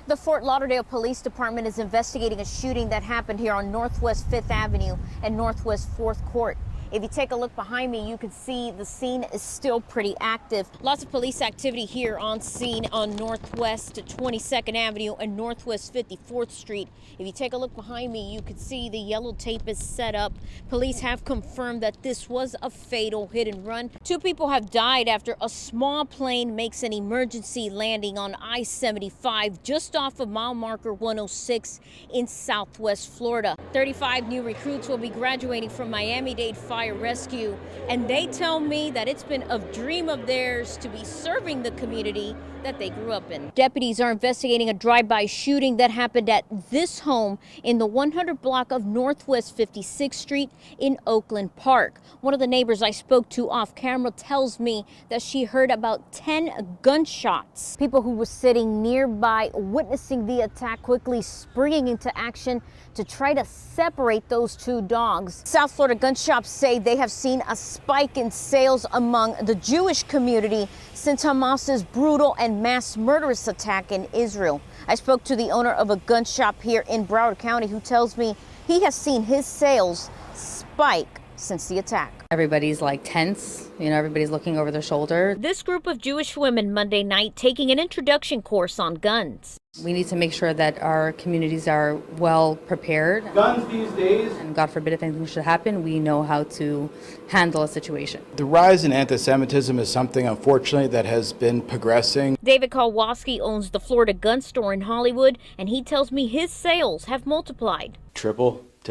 The Fort Lauderdale Police Department is investigating a shooting that happened here on Northwest 5th Avenue and Northwest 4th Court. If you take a look behind me, you can see the scene is still pretty active. Lots of police activity here on scene on Northwest 22nd Avenue and Northwest 54th Street. If you take a look behind me, you can see the yellow tape is set up. Police have confirmed that this was a fatal hit and run. 2 people have died after a small plane makes an emergency landing on I-75 just off of mile marker 106 in Southwest Florida. 35 new recruits will be graduating from Miami-Dade Fire Rescue, and they tell me that it's been a dream of theirs to be serving the community that they grew up in. Deputies are investigating a drive-by shooting that happened at this home in the 100 block of Northwest 56th Street in Oakland Park. One of the neighbors I spoke to off camera tells me that she heard about 10 gunshots. People who were sitting nearby witnessing the attack quickly springing into action to try to separate those 2 dogs. South Florida gun shops say they have seen a spike in sales among the Jewish community since Hamas's brutal and mass murderous attack in Israel. I spoke to the owner of a gun shop here in Broward County who tells me he has seen his sales spike since the attack. Everybody's like tense, everybody's looking over their shoulder. This group of Jewish women Monday night taking an introduction course on guns. We need to make sure that our communities are well prepared. Guns these days, and God forbid if anything should happen, we know how to handle a situation. the rise in anti-Semitism is something, unfortunately, that has been progressing. David Kowalski owns the Florida Gun Store in Hollywood, and he tells me his sales have multiplied. Tip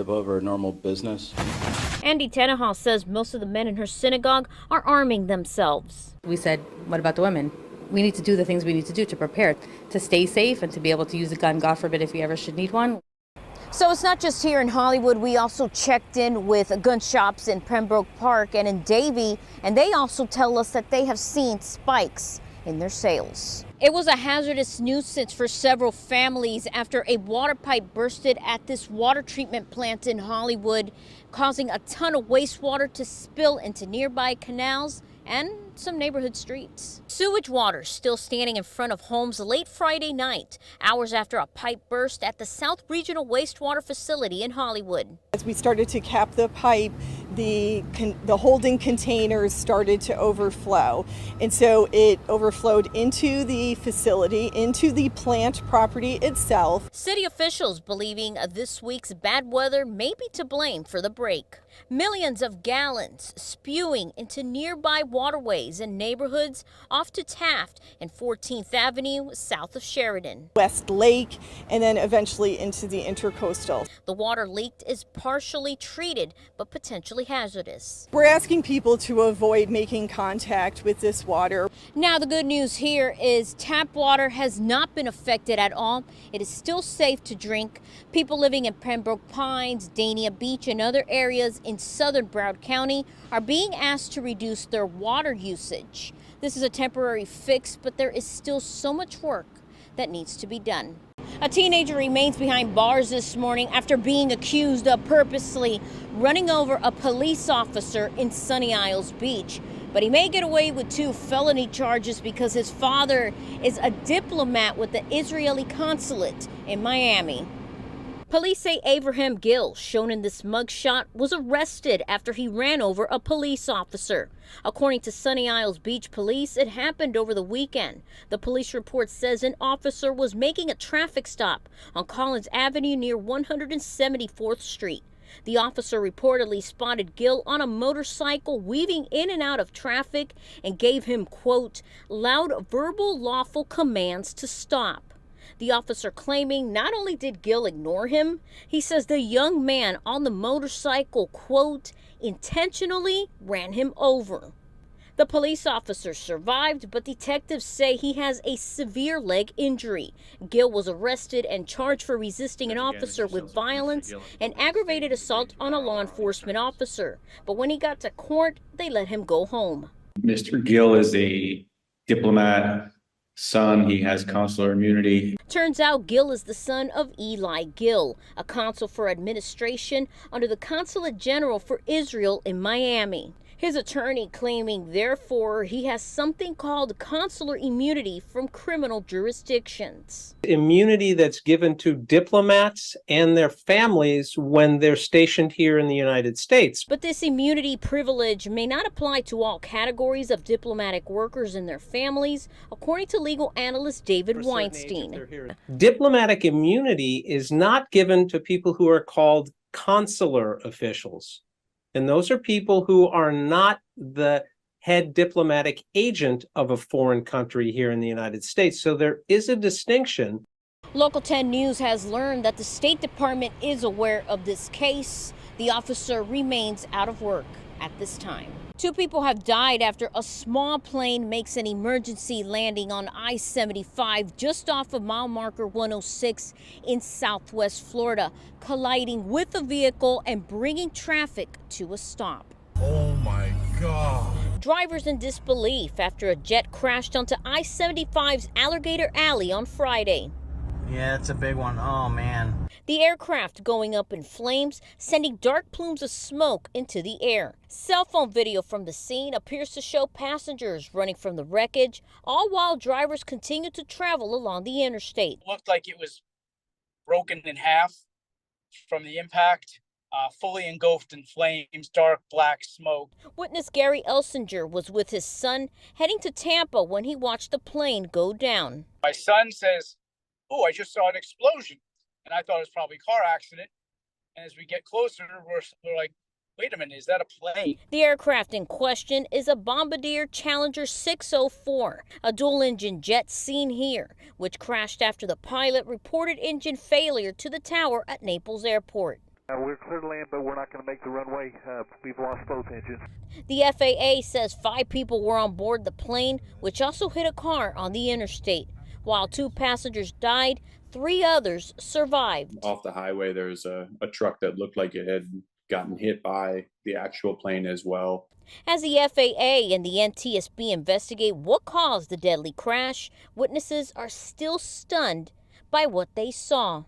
over normal business. Andy Tenaha says most of the men in her synagogue are arming themselves. We said, what about the women? We need to do the things we need to do to prepare, to stay safe and to be able to use a gun, God forbid, if we ever should need one. So it's not just here in Hollywood. We also checked in with gun shops in Pembroke Park and in Davie, and they also tell us that they have seen spikes in their sales. It was a hazardous nuisance for several families after a water pipe bursted at this water treatment plant in Hollywood, causing a ton of wastewater to spill into nearby canals and some neighborhood streets. Sewage water still standing in front of homes late Friday night, hours after a pipe burst at the South Regional Wastewater Facility in Hollywood. As we started to cap the pipe, the holding containers started to overflow. And so it overflowed into the facility, into the plant property itself. City officials believing this week's bad weather may be to blame for the break. Millions of gallons spewing into nearby waterways and neighborhoods off to Taft and 14th Avenue south of Sheridan. West Lake, and then eventually into the intercoastal. The water leaked is partially treated, but potentially hazardous. We're asking people to avoid making contact with this water. Now the good news here is tap water has not been affected at all. It is still safe to drink. People living in Pembroke Pines, Dania Beach, and other areas in southern Broward County are being asked to reduce their water usage. This is a temporary fix, but there is still so much work that needs to be done. A teenager remains behind bars this morning after being accused of purposely running over a police officer in Sunny Isles Beach. But he may get away with 2 felony charges because his father is a diplomat with the Israeli consulate in Miami. Police say Abraham Gill, shown in this mugshot, was arrested after he ran over a police officer. According to Sunny Isles Beach Police, it happened over the weekend. The police report says an officer was making a traffic stop on Collins Avenue near 174th Street. The officer reportedly spotted Gill on a motorcycle weaving in and out of traffic and gave him, quote, loud verbal lawful commands to stop. The officer claiming not only did Gill ignore him, he says the young man on the motorcycle, quote, intentionally ran him over. The police officer survived, but detectives say he has a severe leg injury. Gill was arrested and charged for resisting an officer with violence and aggravated assault on a law enforcement officer. But when he got to court, they let him go home. Mr. Gill is a diplomat son. He has consular immunity. Turns out Gill is the son of Eli Gill, a consul for administration under the Consulate General for Israel in Miami. His attorney claiming, therefore, he has something called consular immunity from criminal jurisdictions. Immunity that's given to diplomats and their families when they're stationed here in the United States. But this immunity privilege may not apply to all categories of diplomatic workers and their families, according to legal analyst David Weinstein. Diplomatic immunity is not given to people who are called consular officials. And those are people who are not the head diplomatic agent of a foreign country here in the United States. So there is a distinction. Local 10 News has learned that the State Department is aware of this case. The officer remains out of work at this time. 2 people have died after a small plane makes an emergency landing on I-75 just off of mile marker 106 in southwest Florida, colliding with a vehicle and bringing traffic to a stop. Oh my God. Drivers in disbelief after a jet crashed onto I-75's Alligator Alley on Friday. Yeah, it's a big one. Oh, man. The aircraft going up in flames, sending dark plumes of smoke into the air. Cell phone video from the scene appears to show passengers running from the wreckage, all while drivers continue to travel along the interstate. Looked like it was broken in half from the impact, fully engulfed in flames, dark black smoke. Witness Gary Elsinger was with his son heading to Tampa when he watched the plane go down. My son says, "Oh, I just saw an explosion." And I thought it was probably a car accident. And as we get closer, we're like, wait a minute, is that a plane? The aircraft in question is a Bombardier Challenger 604, a dual-engine jet seen here, which crashed after the pilot reported engine failure to the tower at Naples Airport. We're clear to land, but we're not going to make the runway. We've lost both engines. The FAA says 5 people were on board the plane, which also hit a car on the interstate. While 2 passengers died, 3 others survived. Off the highway, there's a truck that looked like it had gotten hit by the actual plane as well. As the FAA and the NTSB investigate what caused the deadly crash, witnesses are still stunned by what they saw.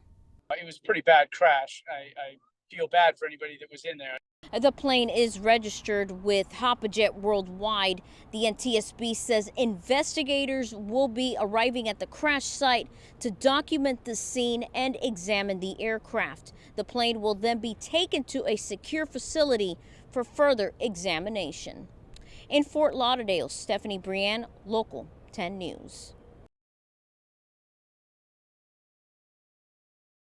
It was a pretty bad crash. I feel bad for anybody that was in there. The plane is registered with Hoppajet Worldwide. The NTSB says investigators will be arriving at the crash site to document the scene and examine the aircraft. The plane will then be taken to a secure facility for further examination. In Fort Lauderdale, Stephanie Brianne, Local 10 News.